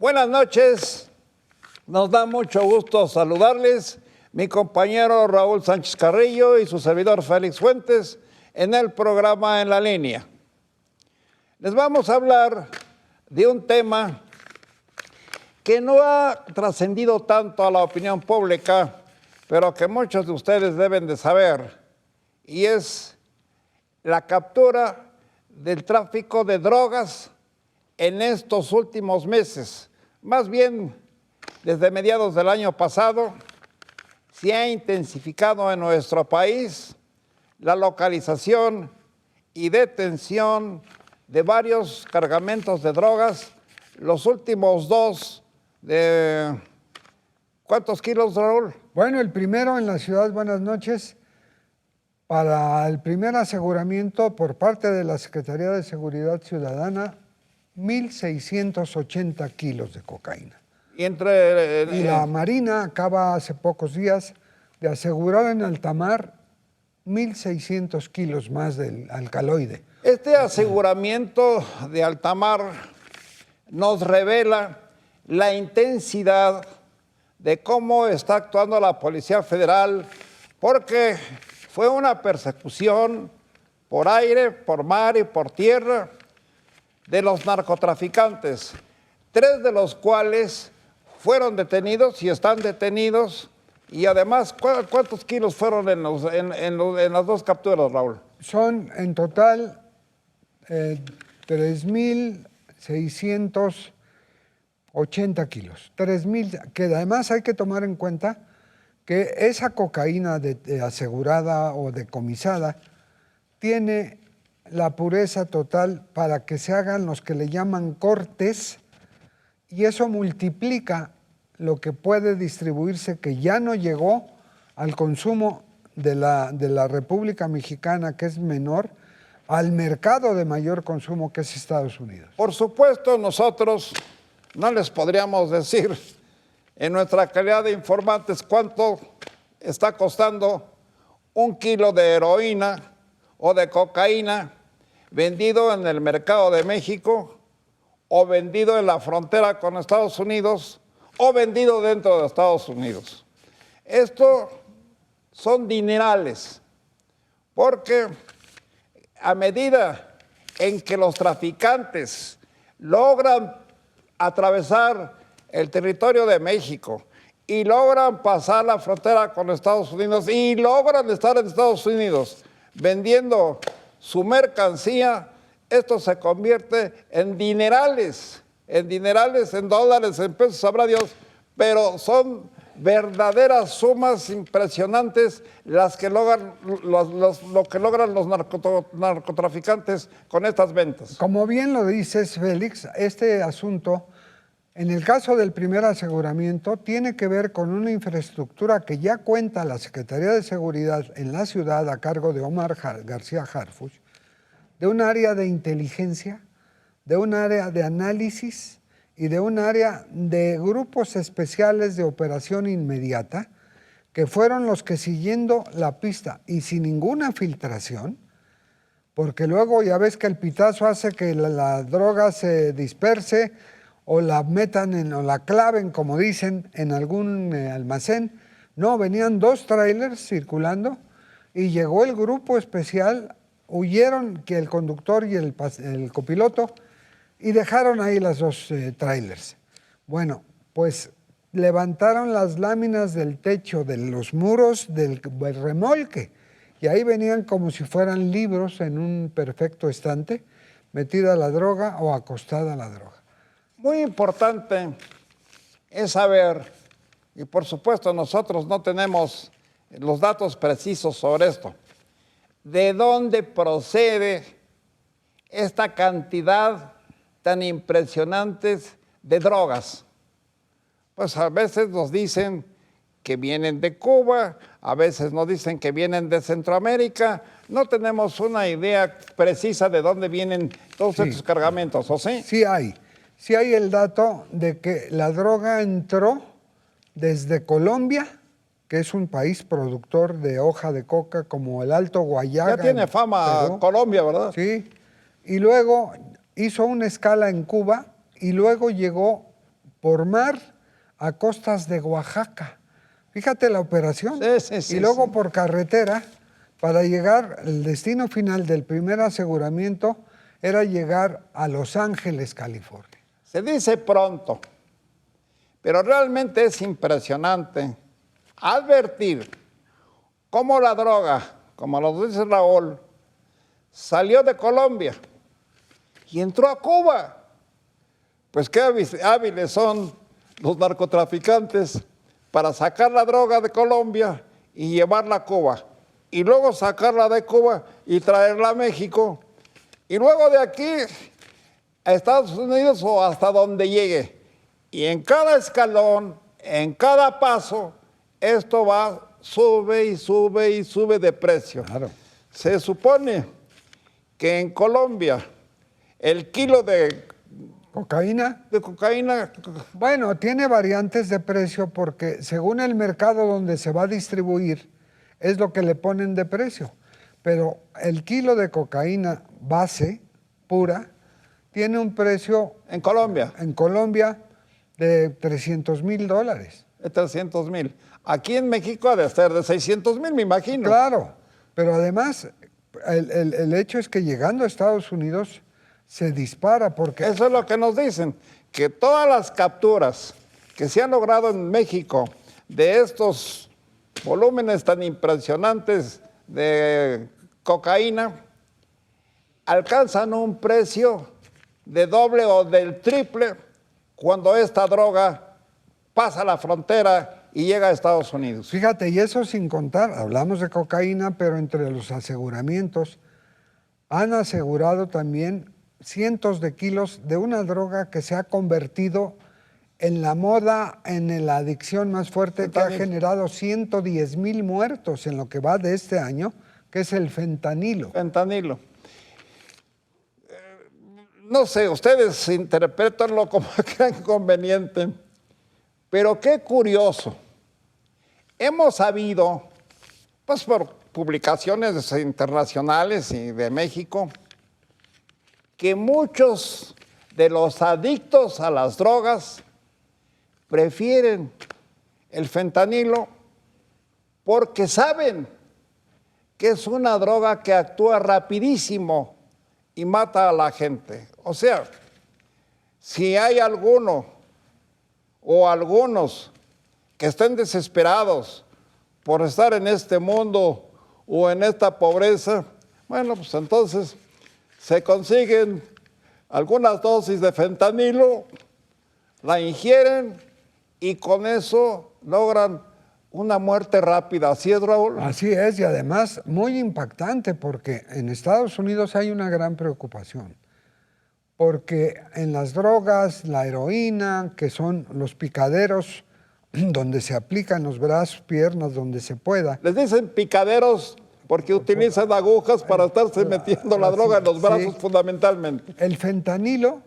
Buenas noches, nos da mucho gusto saludarles, mi compañero Raúl Sánchez Carrillo y su servidor Félix Fuentes en el programa En la Línea. Les vamos a hablar de un tema que no ha trascendido tanto a la opinión pública, pero que muchos de ustedes deben de saber, y es la captura del tráfico de drogas en estos últimos meses. Más bien, desde mediados del año pasado, se ha intensificado en nuestro país la localización y detención de varios cargamentos de drogas. Los últimos dos de... ¿Cuántos kilos, Raúl? Bueno, el primero en la ciudad, buenas noches, para el primer aseguramiento por parte de la Secretaría de Seguridad Ciudadana, 1,680 kilos de cocaína. Y la Marina acaba hace pocos días de asegurar en alta mar 1,600 kilos más del alcaloide. Este aseguramiento de alta mar nos revela la intensidad de cómo está actuando la Policía Federal, porque fue una persecución por aire, por mar y por tierra de los narcotraficantes, 3 de los cuales fueron detenidos y están detenidos. Y además, ¿cuántos kilos fueron en las dos capturas, Raúl? Son en total 3,680 kilos. 3,000, que además hay que tomar en cuenta que esa cocaína asegurada o decomisada tiene la pureza total para que se hagan los que le llaman cortes, y eso multiplica lo que puede distribuirse, que ya no llegó al consumo de la República Mexicana, que es menor, al mercado de mayor consumo, que es Estados Unidos. Por supuesto, nosotros no les podríamos decir en nuestra calidad de informantes cuánto está costando 1 kilo de heroína o de cocaína vendido en el mercado de México, o vendido en la frontera con Estados Unidos, o vendido dentro de Estados Unidos. Esto son dinerales, porque a medida en que los traficantes logran atravesar el territorio de México y logran pasar la frontera con Estados Unidos y logran estar en Estados Unidos vendiendo su mercancía, esto se convierte en dinerales, en dólares, en pesos, sabrá Dios, pero son verdaderas sumas impresionantes las que logran lo que logran los narcotraficantes con estas ventas. Como bien lo dices, Félix, este asunto, en el caso del primer aseguramiento, tiene que ver con una infraestructura que ya cuenta la Secretaría de Seguridad en la ciudad a cargo de Omar García Harfuch, de un área de inteligencia, de un área de análisis y de un área de grupos especiales de operación inmediata, que fueron los que, siguiendo la pista y sin ninguna filtración, porque luego ya ves que el pitazo hace que la droga se disperse o la metan o la claven, como dicen, en algún almacén. No, venían 2 trailers circulando y llegó el grupo especial, huyeron que el conductor y el copiloto, y dejaron ahí las 2 trailers. Bueno, pues levantaron las láminas del techo de los muros del remolque, y ahí venían como si fueran libros en un perfecto estante, metida la droga o acostada la droga. Muy importante es saber, y por supuesto nosotros no tenemos los datos precisos sobre esto, de dónde procede esta cantidad tan impresionante de drogas. Pues a veces nos dicen que vienen de Cuba, a veces nos dicen que vienen de Centroamérica. No tenemos una idea precisa de dónde vienen todos estos cargamentos, ¿o sí? Sí hay el dato de que la droga entró desde Colombia, que es un país productor de hoja de coca como el Alto Guayaga. Ya tiene fama Colombia, ¿verdad? Sí, y luego hizo una escala en Cuba y luego llegó por mar a costas de Oaxaca. Fíjate la operación. Sí, y luego por carretera, para llegar, el destino final del primer aseguramiento era llegar a Los Ángeles, California. Se dice pronto, pero realmente es impresionante advertir cómo la droga, como lo dice Raúl, salió de Colombia y entró a Cuba. Pues qué hábiles son los narcotraficantes para sacar la droga de Colombia y llevarla a Cuba, y luego sacarla de Cuba y traerla a México, y luego de aquí a Estados Unidos o hasta donde llegue. Y en cada escalón, en cada paso, esto va, sube y sube y sube de precio. Claro. Se supone que en Colombia el kilo de ¿Cocaína? cocaína, Bueno, tiene variantes de precio porque según el mercado donde se va a distribuir, es lo que le ponen de precio. Pero el kilo de cocaína base, pura, tiene un precio en Colombia, en Colombia de $300,000. de 300,000. Aquí en México ha de ser de 600,000, me imagino. Claro, pero además el hecho es que llegando a Estados Unidos se dispara porque... Eso es lo que nos dicen, que todas las capturas que se han logrado en México de estos volúmenes tan impresionantes de cocaína alcanzan un precio de doble o del triple cuando esta droga pasa la frontera y llega a Estados Unidos. Fíjate, y eso sin contar, hablamos de cocaína, pero entre los aseguramientos han asegurado también cientos de kilos de una droga que se ha convertido en la moda, en la adicción más fuerte, que ha generado 110,000 muertos en lo que va de este año, que es el fentanilo. Fentanilo. No sé, ustedes interpretanlo como crean conveniente, pero qué curioso. Hemos sabido, pues por publicaciones internacionales y de México, que muchos de los adictos a las drogas prefieren el fentanilo porque saben que es una droga que actúa rapidísimo y mata a la gente. O sea, si hay alguno o algunos que estén desesperados por estar en este mundo o en esta pobreza, bueno, pues entonces se consiguen algunas dosis de fentanilo, la ingieren y con eso logran una muerte rápida. ¿Así es, Raúl? Así es, y además muy impactante porque en Estados Unidos hay una gran preocupación. Porque en las drogas, la heroína, que son los picaderos, donde se aplican los brazos, piernas, donde se pueda. Les dicen picaderos porque utilizan agujas para estarse metiendo la droga en los brazos, sí, fundamentalmente. El fentanilo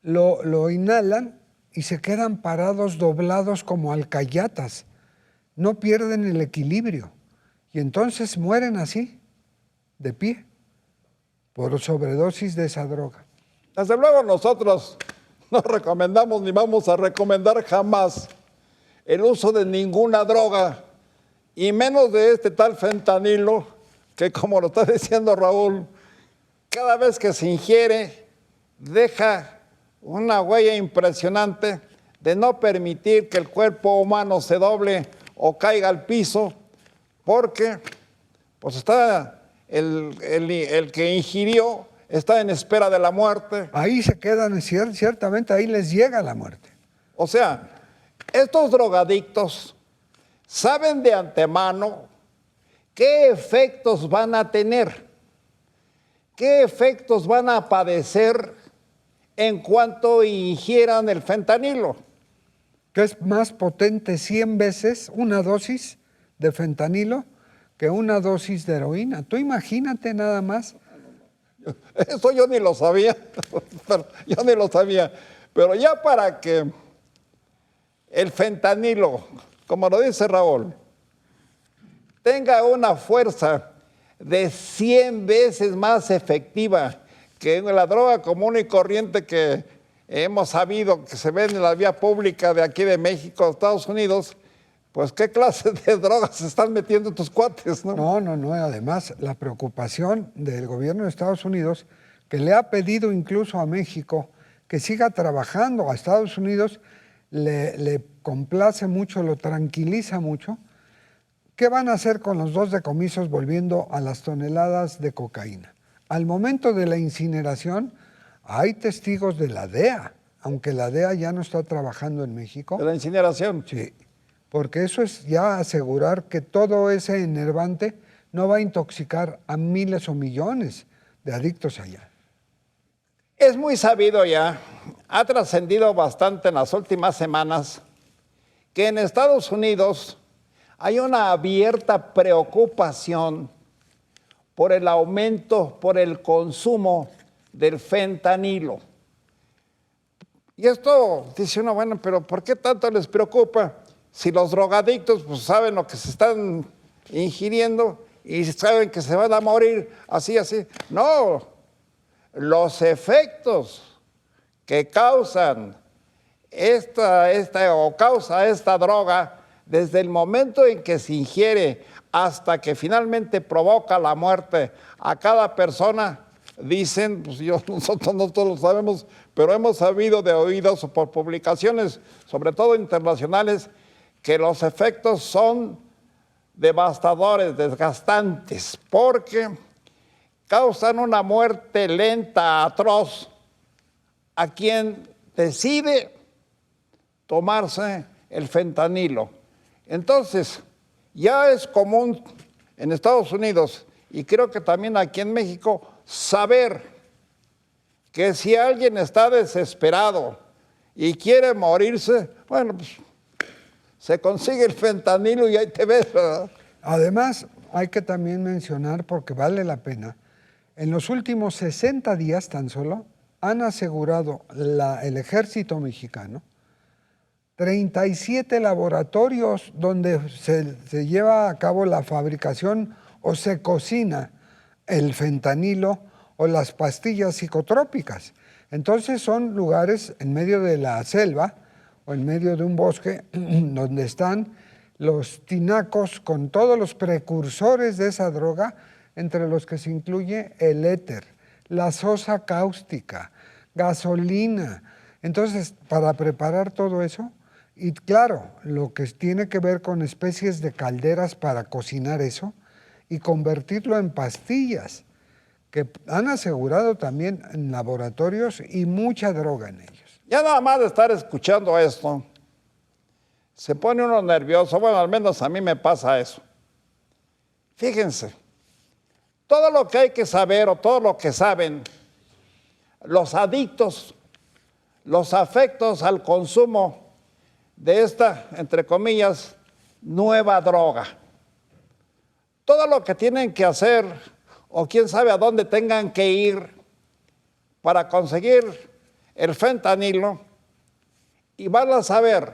lo inhalan y se quedan parados, doblados como alcayatas. No pierden el equilibrio. Y entonces mueren así, de pie, por sobredosis de esa droga. Desde luego nosotros no recomendamos ni vamos a recomendar jamás el uso de ninguna droga, y menos de este tal fentanilo, que como lo está diciendo Raúl, cada vez que se ingiere deja una huella impresionante de no permitir que el cuerpo humano se doble o caiga al piso, porque pues está el que ingirió está en espera de la muerte. Ahí se quedan, ciertamente ahí les llega la muerte. O sea, estos drogadictos saben de antemano qué efectos van a tener, qué efectos van a padecer en cuanto ingieran el fentanilo. Que es más potente 100 veces una dosis de fentanilo que una dosis de heroína. Tú imagínate nada más. Eso yo ni lo sabía, yo ni lo sabía. Pero ya para que el fentanilo, como lo dice Raúl, tenga una fuerza de 100 veces más efectiva que la droga común y corriente que hemos sabido que se ven en la vía pública de aquí de México, Estados Unidos, pues qué clase de drogas se están metiendo tus cuates, ¿no? No. Además, la preocupación del gobierno de Estados Unidos, que le ha pedido incluso a México que siga trabajando, a Estados Unidos le complace mucho, lo tranquiliza mucho. ¿Qué van a hacer con los 2 decomisos volviendo a las toneladas de cocaína? Al momento de la incineración, hay testigos de la DEA, aunque la DEA ya no está trabajando en México. De la incineración. Sí, porque eso es ya asegurar que todo ese enervante no va a intoxicar a miles o millones de adictos allá. Es muy sabido ya, ha trascendido bastante en las últimas semanas, que en Estados Unidos hay una abierta preocupación por el aumento, por el consumo del fentanilo. Y esto dice uno, bueno, pero ¿por qué tanto les preocupa? Si los drogadictos pues, saben lo que se están ingiriendo y saben que se van a morir así. No, los efectos que causan causa esta droga desde el momento en que se ingiere hasta que finalmente provoca la muerte a cada persona, dicen, pues nosotros no todos lo sabemos, pero hemos sabido de oídos o por publicaciones, sobre todo internacionales, que los efectos son devastadores, desgastantes, porque causan una muerte lenta, atroz, a quien decide tomarse el fentanilo. Entonces, ya es común en Estados Unidos, y creo que también aquí en México, saber que si alguien está desesperado y quiere morirse, bueno, pues se consigue el fentanilo y ahí te ves, ¿verdad? Además, hay que también mencionar, porque vale la pena, en los últimos 60 días tan solo han asegurado el ejército mexicano 37 laboratorios donde se lleva a cabo la fabricación o se cocina el fentanilo o las pastillas psicotrópicas. Entonces son lugares en medio de la selva o en medio de un bosque donde están los tinacos con todos los precursores de esa droga, entre los que se incluye el éter, la sosa cáustica, gasolina. Entonces, para preparar todo eso, y claro, lo que tiene que ver con especies de calderas para cocinar eso y convertirlo en pastillas, que han asegurado también en laboratorios y mucha droga en ellos. Ya nada más de estar escuchando esto, se pone uno nervioso. Bueno, al menos a mí me pasa eso. Fíjense, todo lo que hay que saber o todo lo que saben los adictos, los afectos al consumo de esta, entre comillas, nueva droga. Todo lo que tienen que hacer, o quién sabe a dónde tengan que ir para conseguir el fentanilo, y van a saber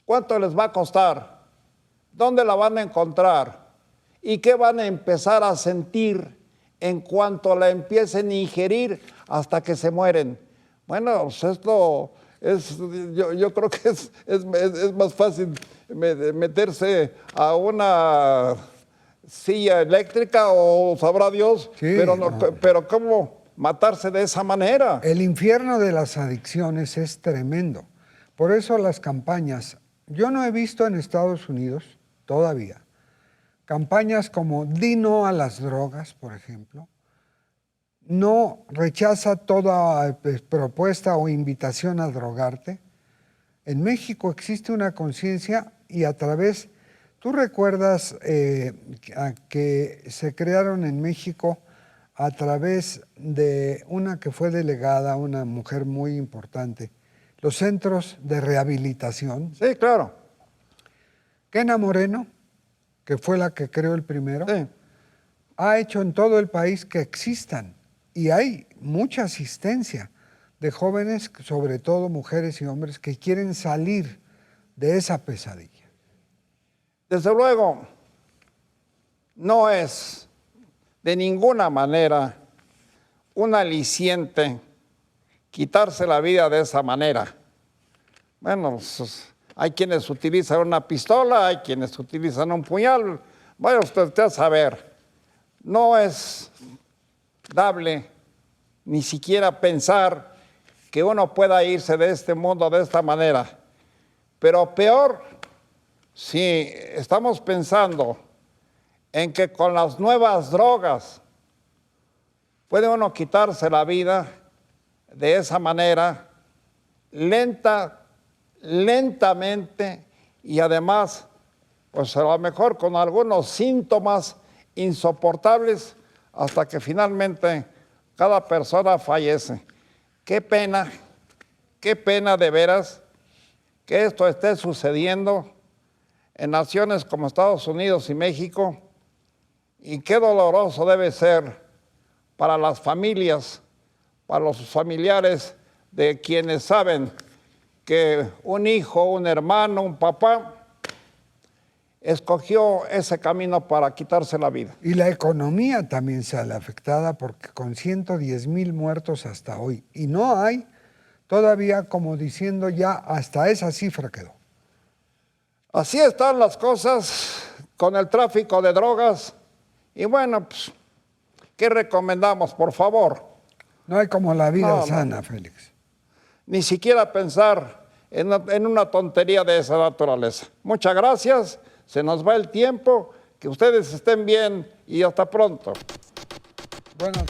cuánto les va a costar, dónde la van a encontrar y qué van a empezar a sentir en cuanto la empiecen a ingerir hasta que se mueren. Bueno, pues esto yo creo que es más fácil meterse a una silla eléctrica o sabrá Dios, Sí, pero ¿cómo matarse de esa manera? El infierno de las adicciones es tremendo. Por eso las campañas, yo no he visto en Estados Unidos todavía campañas como Di no a las drogas, por ejemplo. No rechaza toda propuesta o invitación a drogarte. En México existe una conciencia y a través, tú recuerdas que se crearon en México a través de una que fue delegada, una mujer muy importante, los centros de rehabilitación. Sí, claro. Kena Moreno, que fue la que creó el primero, Sí. ha hecho en todo el país que existan. Y hay mucha asistencia de jóvenes, sobre todo mujeres y hombres, que quieren salir de esa pesadilla. Desde luego, no es de ninguna manera un aliciente quitarse la vida de esa manera. Bueno, hay quienes utilizan una pistola, hay quienes utilizan un puñal. Vaya usted a saber, no es dable ni siquiera pensar que uno pueda irse de este mundo de esta manera. Pero peor, si estamos pensando en que con las nuevas drogas puede uno quitarse la vida de esa manera, lentamente, y además, pues a lo mejor con algunos síntomas insoportables, hasta que finalmente cada persona fallece. Qué pena de veras que esto esté sucediendo en naciones como Estados Unidos y México, y qué doloroso debe ser para las familias, para los familiares de quienes saben que un hijo, un hermano, un papá escogió ese camino para quitarse la vida. Y la economía también sale afectada porque con 110,000 muertos hasta hoy. Y no hay todavía, como diciendo ya, hasta esa cifra quedó. Así están las cosas con el tráfico de drogas. Y bueno, pues, ¿qué recomendamos, por favor? No hay como la vida No. sana, Félix. Ni siquiera pensar en una tontería de esa naturaleza. Muchas gracias, se nos va el tiempo, que ustedes estén bien y hasta pronto. Bueno.